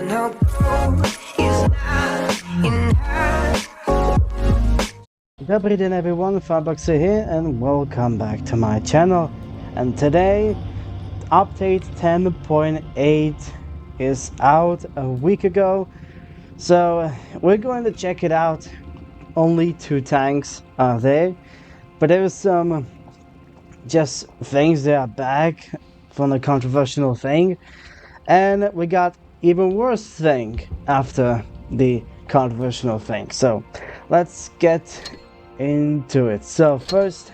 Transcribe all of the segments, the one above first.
no gold is not enough. Good evening everyone, Farboxer here and welcome back to my channel. And today, update 10.8 is out a week ago. So we're going to check it out. Only 2 tanks are there. But there is some just things that are back from the controversial thing. And we got even worse thing after the controversial thing. So let's get into it. So first,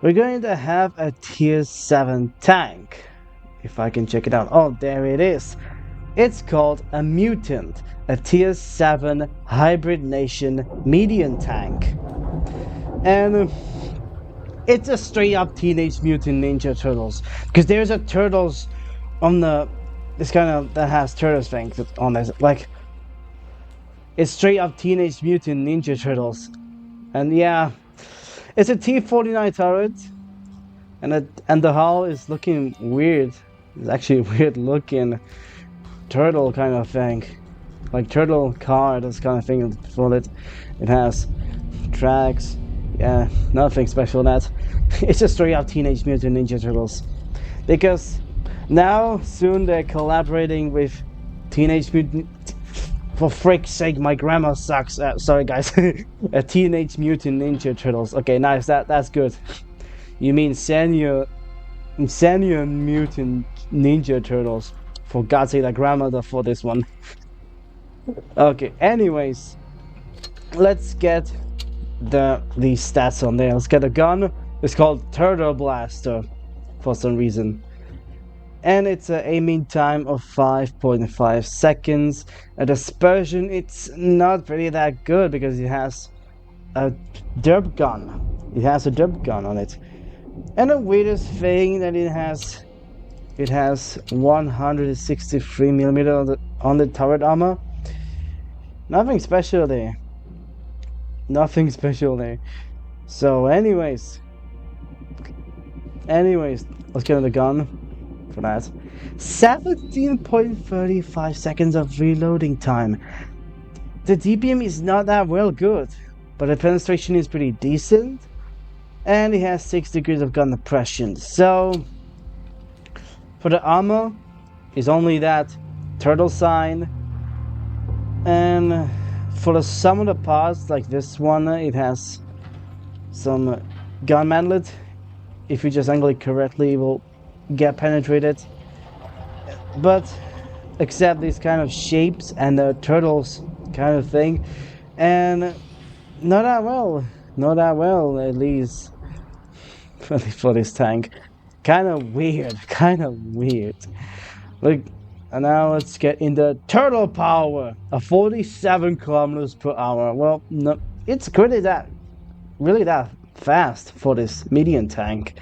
we're going to have a tier 7 tank. If I can check it out. Oh, there it is. It's called a mutant, a tier 7 hybrid nation medium tank. And it's a straight up Teenage Mutant Ninja Turtles. Because there's a Turtles on the... This kind of... that has Turtles things on this. Like... It's straight up Teenage Mutant Ninja Turtles. And yeah... It's a T-49 turret. And the hull is looking weird. It's actually a weird looking... turtle kind of thing. Like turtle car, this kind of thing for it. It has... tracks. Yeah, nothing special that. It's just straight up Teenage Mutant Ninja Turtles. Because now, soon they're collaborating with Teenage Mutant... For frick's sake, my grammar sucks. Sorry guys. Teenage Mutant Ninja Turtles. Okay, nice, that's good. You mean Senior Mutant Ninja Turtles. For God's sake, the grammar for this one. Okay, anyways. Let's get the stats on there. Let's get a gun. It's called Turtle Blaster for some reason, and it's an aiming time of 5.5 seconds. A dispersion, it's not really that good because it has a derp gun. It has a derp gun on it, and the weirdest thing that it has 163mm on the turret armor. Nothing special there. Nothing special there. So anyways, let's get the gun for that. 17.35 seconds of reloading time. The DPM is not that well good, but the penetration is pretty decent, and it has 6 degrees of gun depression. So for the armor, is only that turtle sign, and for some of the parts, like this one, it has some gun mantlet. If you just angle it correctly, it will get penetrated. But except these kind of shapes and the turtles kind of thing, and not that well, at least for this tank. Kind of weird. Like. And now let's get into turtle power, a 47 kilometers per hour. Well, no, it's really that fast for this medium tank.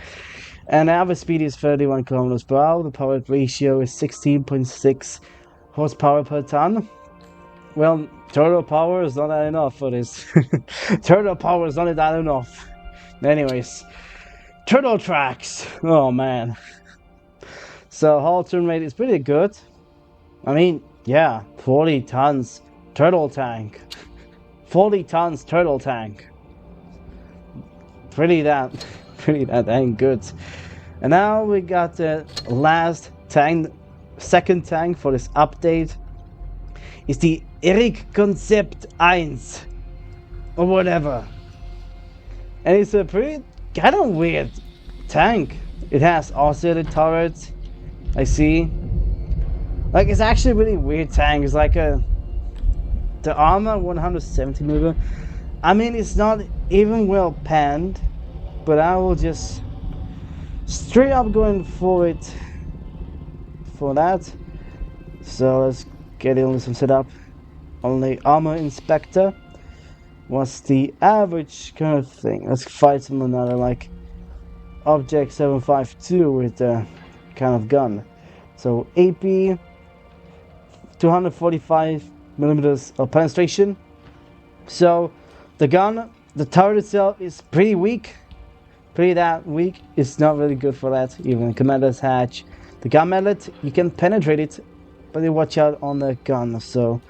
And the average speed is 31 kilometers per hour. The power ratio is 16.6 horsepower per ton. Well, turtle power is not that enough for this. Turtle power is not that enough. Anyways, turtle tracks. Oh man. So hull turn rate is pretty good. I mean, yeah, 40 tons turtle tank. 40 tons turtle tank. Pretty that dang good. And now we got the last tank, second tank for this update. It's the Eric Concept 1 or whatever. And it's a pretty kind of weird tank. It has oscillated turrets. I see. Like, it's actually a really weird tank. It's like the armor 170mm. I mean, it's not even well panned, but I will just straight up going for it for that. So let's get into some setup. Only armor inspector. What's the average kind of thing? Let's fight some another like object 752 with the kind of gun. So AP 245mm of penetration. So the gun, the turret itself is pretty weak. It's not really good for that. Even commander's hatch. The gun mallet, you can penetrate it but you watch out on the gun. So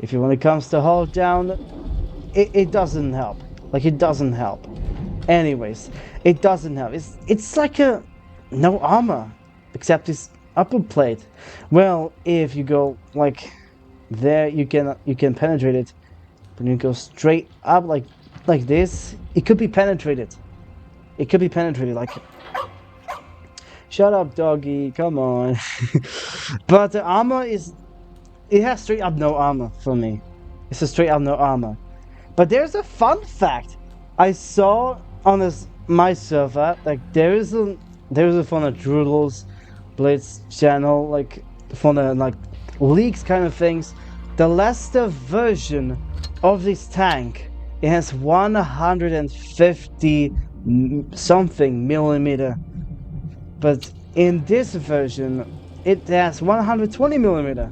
if you when it comes to hold down, it doesn't help. Like it doesn't help. Anyways, it doesn't help. It's like a no armor except this upper plate. Well, if you go like there, you can penetrate it. When you go straight up like this, it could be penetrated. It could be penetrated. Like, shut up, doggy. Come on. But the armor it has straight up no armor for me. It's a straight up no armor. But there's a fun fact I saw on my server. Like there is a from the WoTBlitz channel, like from the like leaks kind of things. The Leicester version of this tank, it has 150 something millimeter, but in this version it has 120 millimeter,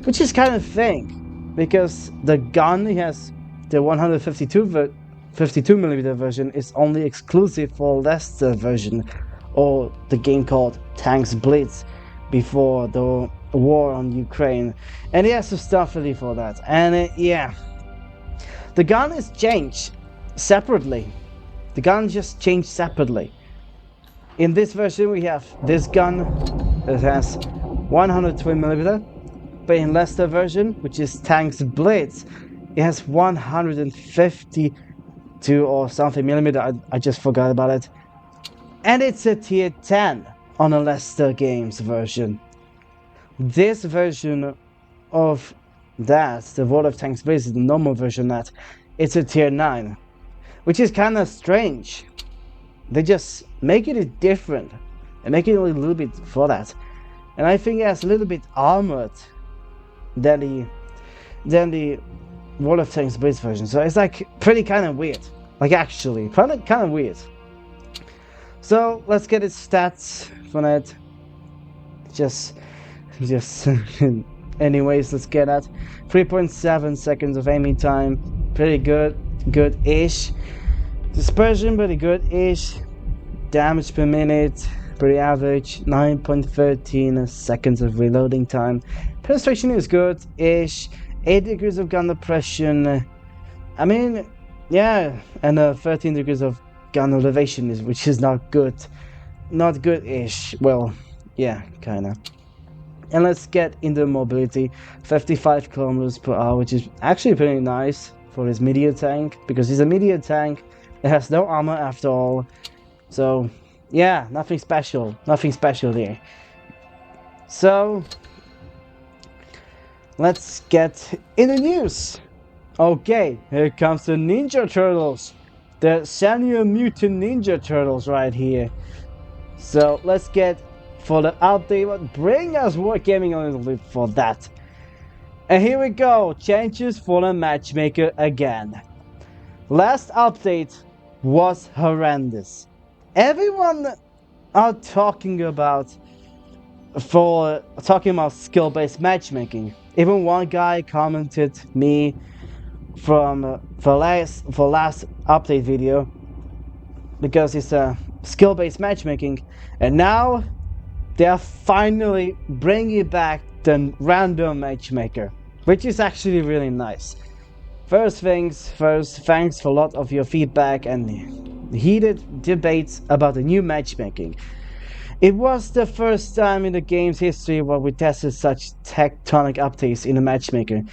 which is kind of thing because the gun has the 52 millimeter version is only exclusive for Leicester version, or the game called Tanks Blitz before the war on Ukraine, and he has some stuff ready for that. And yeah, the gun is changed separately. The gun just changed separately. In this version we have this gun that has 120 millimeter, but in Leicester version, which is Tanks Blitz, it has 152 or something millimeter. I just forgot about it. And it's a tier 10 on a Leicester Games version. This version of that, the World of Tanks Blitz, is the normal version that it's a tier 9. Which is kind of strange. They just make it different and make it a little bit for that. And I think it's a little bit armored than the World of Tanks Blitz version. So it's like pretty kind of weird. Like actually, kind of weird. So let's get its stats for that. Just anyways, let's get at 3.7 seconds of aiming time. Pretty good-ish. Dispersion, pretty good-ish. Damage per minute, pretty average. 9.13 seconds of reloading time. Penetration is good-ish. 8 degrees of gun depression. I mean, yeah, and 13 degrees of gun elevation, which is not good. Not good-ish. Well, yeah, kinda. And let's get into mobility. 55 kilometers per hour, which is actually pretty nice for his media tank, because it's a media tank. It has no armor after all. So, yeah, nothing special there. So, let's get in the news. Okay, here comes the Ninja Turtles. The Senior Mutant Ninja Turtles right here. So, let's get for the update what bring us Wargaming a little bit for that. And here we go, changes for the matchmaker again. Last update was horrendous. Everyone are talking about skill-based matchmaking. Even one guy commented me from for last update video because it's a skill-based matchmaking, and now they are finally bringing back the random matchmaker, which is actually really nice. First things first, thanks for a lot of your feedback and heated debates about the new matchmaking. It was the first time in the game's history where we tested such tectonic updates in the matchmaker,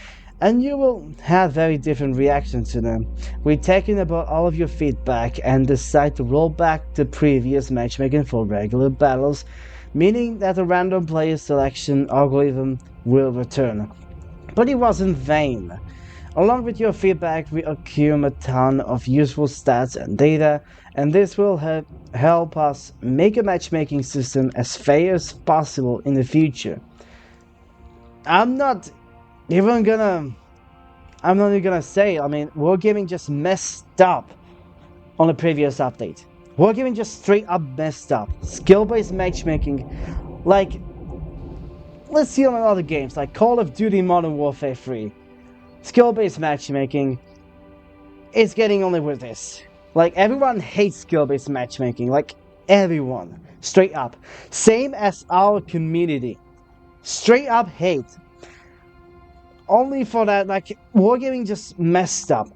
and you will have very different reactions to them. We're taking about all of your feedback and decide to roll back the previous matchmaking for regular battles, meaning that the random player selection algorithm will return. But it wasn't vain. Along with your feedback, we accumulate a ton of useful stats and data, and this will help us make a matchmaking system as fair as possible in the future. I'm not even gonna say, I mean, Wargaming just messed up on the previous update. Wargaming just straight up messed up. Skill-based matchmaking, like, let's see on other games, like Call of Duty Modern Warfare 3. Skill-based matchmaking is getting only with this. Like, everyone hates skill-based matchmaking. Like, everyone. Straight up. Same as our community. Straight up hate. Only for that, like, Wargaming just messed up.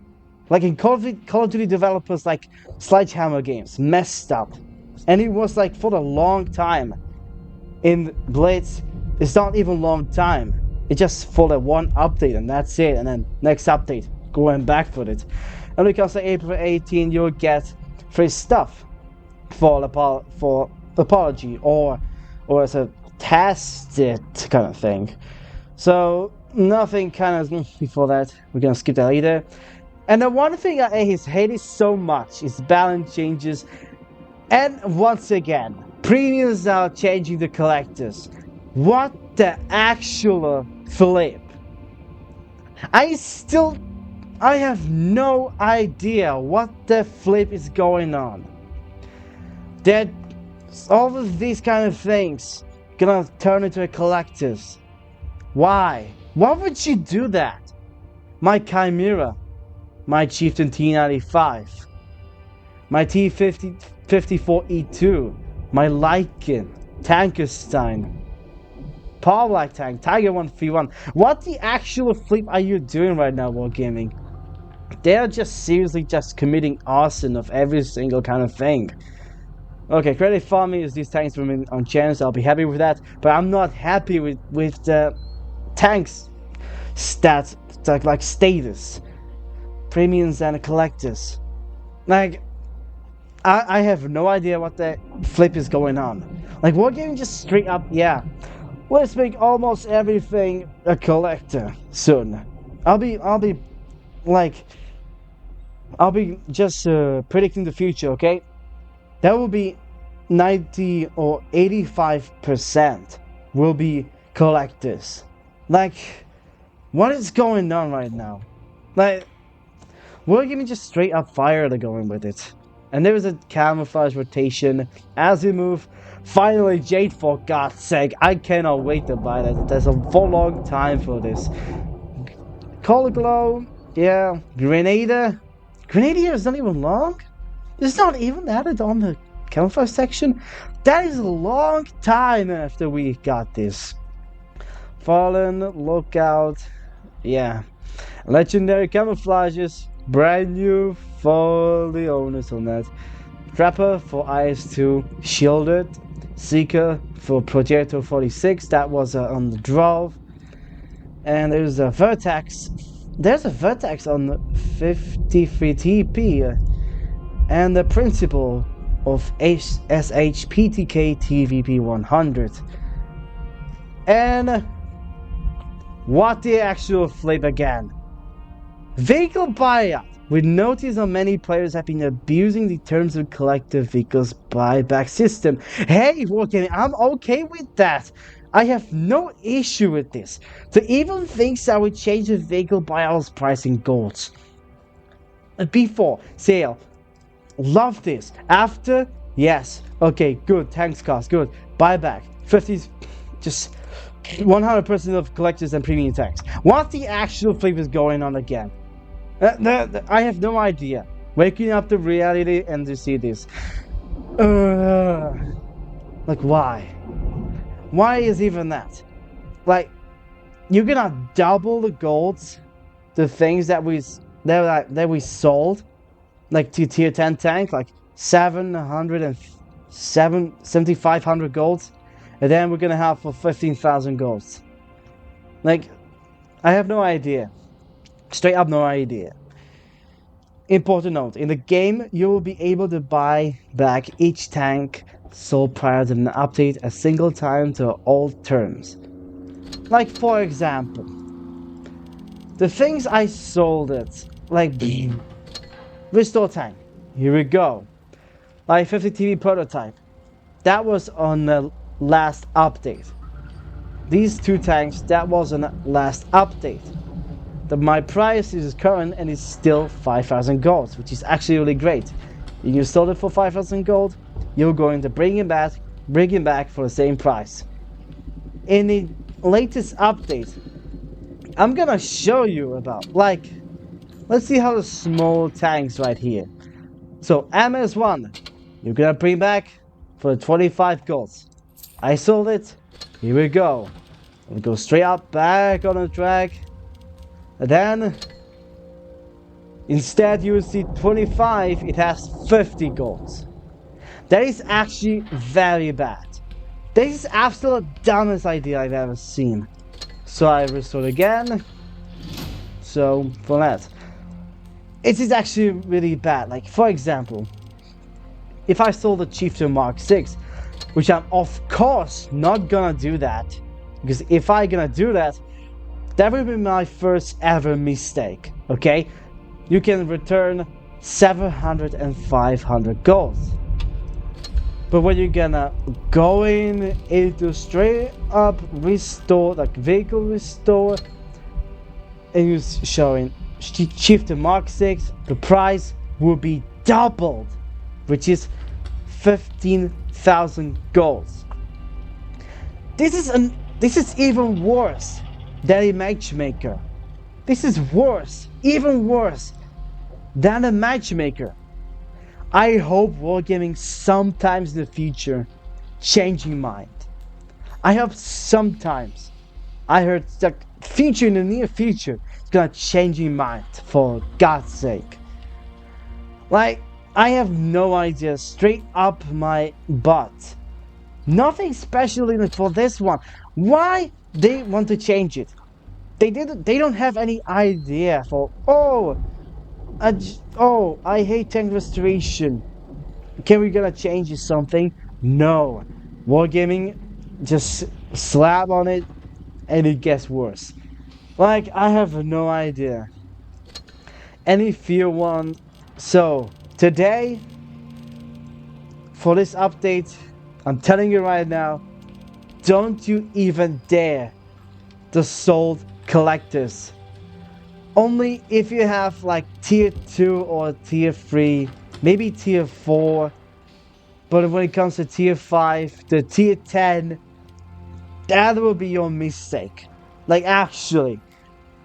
Like in Call of Duty developers like Sledgehammer Games messed up. And it was like for a long time. In Blitz, it's not even long time. It's just for the one update and that's it. And then next update, going back for it. And because of April 18, you'll get free stuff for apology or as a tested kind of thing. So nothing kind of before that. We're gonna skip that either. And the one thing I hated so much is balance changes. And once again, premiums are changing the collectors. What the actual flip? I have no idea what the flip is going on. That all of these kind of things gonna turn into a collectors. Why? Why would you do that? My Chimera, my Chieftain T95, my T54E2, my Lycan, Tankerstein, Power Black Tank, Tiger 131. What the actual flip are you doing right now, Wargaming? They're just seriously just committing arson of every single kind of thing. Okay, credit for me is these tanks remain on chance. I'll be happy with that, but I'm not happy with the tanks stats like status, premiums and collectors. Like, I have no idea what the flip is going on. Like, Wargaming just straight up, yeah, let's make almost everything a collector soon. I'll be just predicting the future, okay? That will be 90 or 85% will be collectors. Like, what is going on right now? Like, Wargaming just straight up fire they're going with it. And there is a camouflage rotation as we move. Finally, Jade, for God's sake, I cannot wait to buy that. There's a long time for this. Cold Glow, yeah. Grenadier is not even long. It's not even added on the camouflage section. That is a long time after we got this. Fallen, Lookout, yeah. Legendary camouflages, brand new for the owners on that. Trapper for IS-2, Shielded, Seeker for Projector 46, that was on the draw. And there's a Vertex. There's a Vertex on 53 TP. And the Principal of SHPTK TVP 100. And what the actual flip again? Vehicle buyout. We notice how many players have been abusing the terms of collective vehicles buyback system. Hey, Wargaming, I'm okay with that. I have no issue with this. To even think that we change the vehicle buyouts pricing goals. Before sale, love this. After, yes, okay, good. Tanks cost, good. Buyback, 50s, just 100% of collectors and premium tanks. What the actual flip is going on again? I have no idea. Waking up to reality and to see this. Like, why? Why is even that? Like, you're gonna double the golds, the things that we sold, like to tier 10 tank, like 7,500 golds, and then we're gonna have for 15,000 golds. Like, I have no idea. Straight up no idea. Important note, in the game you will be able to buy back each tank sold prior to an update a single time to old terms. Like, for example, the things I sold it, like Restore Tank, here we go. Like 50 TV prototype, that was on the last update. These two tanks, that was on the last update. My price is current and it's still 5,000 gold, which is actually really great. You sold it for 5,000 gold, you're going to bring it back for the same price. In the latest update, I'm gonna show you about, like, let's see how the small tanks right here. So MS1, you're gonna bring back for 25 golds. I sold it, here we go. We go straight up, back on the track. And then, instead you will see 25, it has 50 golds. That is actually very bad. This is absolute dumbest idea I've ever seen. So I restore again. So for that, it is actually really bad. Like for example, if I sold the Chieftain Mark 6, which I'm of course not gonna do that, because if I gonna do that, that would be my first ever mistake. Okay, you can return 700 and 500 golds. But when you're gonna go into straight up restore, like vehicle restore, and you're showing Chieftain Mark 6, the price will be doubled, which is 15,000 golds. This is even worse than a matchmaker. This is worse, even worse than a matchmaker. I hope Wargaming sometimes in the future changing mind. I hope sometimes. I heard the future in the near future is gonna changing mind, for God's sake. Like, I have no idea, straight up my butt. Nothing special in it for this one. Why they want to change it? They don't have any idea for, I hate tank restoration. Can we gonna change something? No. Wargaming just slap on it and it gets worse. Like, I have no idea. Any fear one. So today, for this update, I'm telling you right now, don't you even dare the sold collectors. Only if you have like tier 2 or tier 3, maybe tier 4. But when it comes to tier 5, the tier 10, that will be your mistake. Like actually,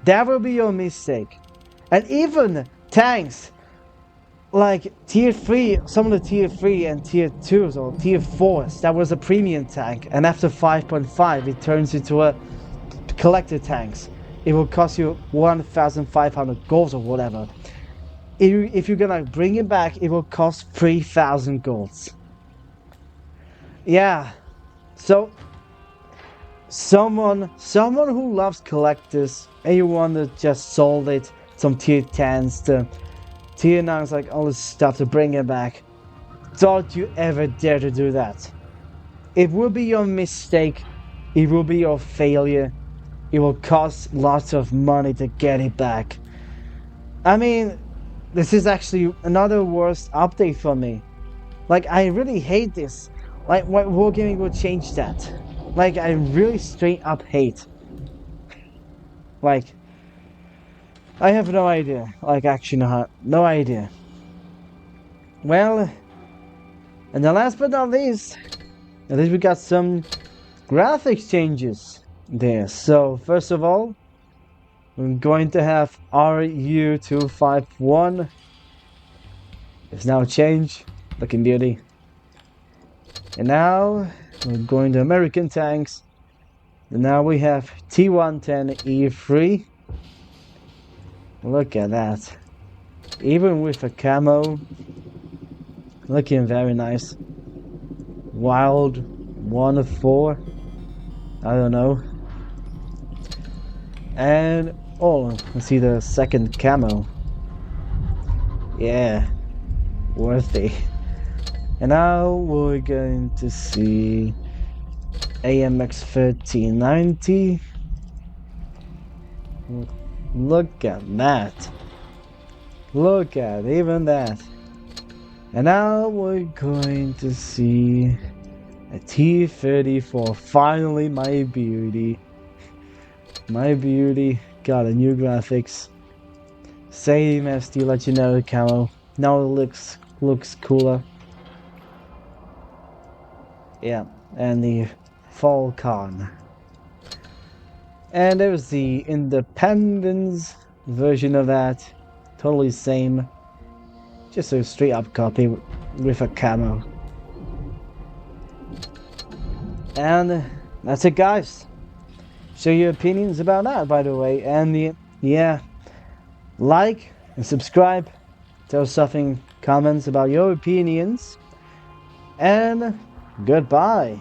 that will be your mistake. And even tanks, like tier 3, some of the tier 3 and tier 2s or tier 4s, that was a premium tank. And after 5.5, it turns into a collector tanks. It will cost you 1,500 golds or whatever. If you're gonna bring it back, it will cost 3,000 golds. Yeah, so someone who loves collectors and you want to just sold it, some tier 10s, the tier 9s, like all this stuff to bring it back, don't you ever dare to do that. It will be your mistake, it will be your failure, it will cost lots of money to get it back. I mean, this is actually another worst update for me. Like, I really hate this. Like, what Wargaming will change that? Like, I really straight up hate. Like, I have no idea. Like, actually, no idea. Well, and the last but not least, at least we got some graphics changes there. So, first of all, we're going to have RU251. It's now changed. Looking beauty. And now we're going to American tanks. And now we have T110E3. Look at that. Even with a camo, looking very nice. Wild 1 of 4. I don't know. And let's see the second camo. Yeah, worthy. And now we're going to see AMX 1390. Look at that. Look at even that. And now we're going to see a T34. Finally, my beauty. My beauty got a new graphics. Same as the legendary camo. Now it looks cooler. Yeah, and the Falcon. And there's the Independence version of that. Totally same. Just a straight up copy with a camo. And that's it, guys. share your opinions about that, by the way. And yeah, like and subscribe. Tell something, comments about your opinions. And goodbye.